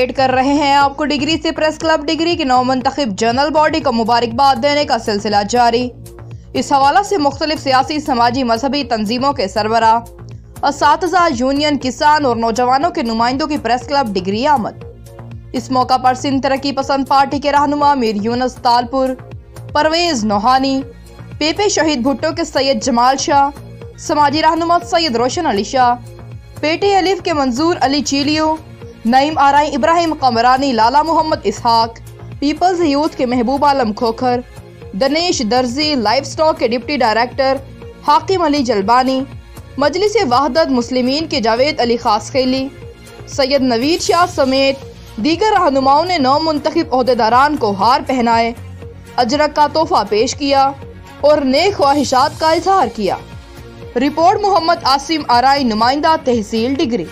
कर रहे हैं आपको डिग्री से प्रेस क्लब डिग्री की नौ मुंतखब जनरल बॉडी को मुबारकबाद देने का सिलसिला जारी। इस हवाला से मुख्तलिफ सियासी, समाजी, मजहबी तंजीमों के सरबराह, असातिज़ा, यूनियन, किसान और नौजवानों के नुमाइंदों की प्रेस क्लब डिग्री आमद। इस मौका पर सिंध तरक्की पसंद पार्टी के रहनुमा मीर यूनुस तालपुर, परवेज नोहानी, पेपे शहीद भुट्टो के सैयद जमाल शाह, समाजी रहनुमा सैयद रोशन अली शाह, पेटे अलिफ के मंजूर अली चीलियो, नईम आराई इब्राहिम कमरानी, लाला मोहम्मद इसहाक, पीपल्स यूथ के महबूब आलम खोखर, दनेश दर्जी, लाइफ स्टॉक के डिप्टी डायरेक्टर हाकिम अली जलबानी, मजलिस वहदत मुस्लिमीन के जावेद अली खासखेली, सैयद नवीद शाह समेत दीगर रहनुमाओं ने नौ मुंतखब ओहदेदारान को हार पहनाए, अजरक का तोहफा पेश किया और नेक ख्वाहिशात का इजहार किया। रिपोर्ट मोहम्मद आसिम आराई, नुमाइंदा तहसील डिग्री।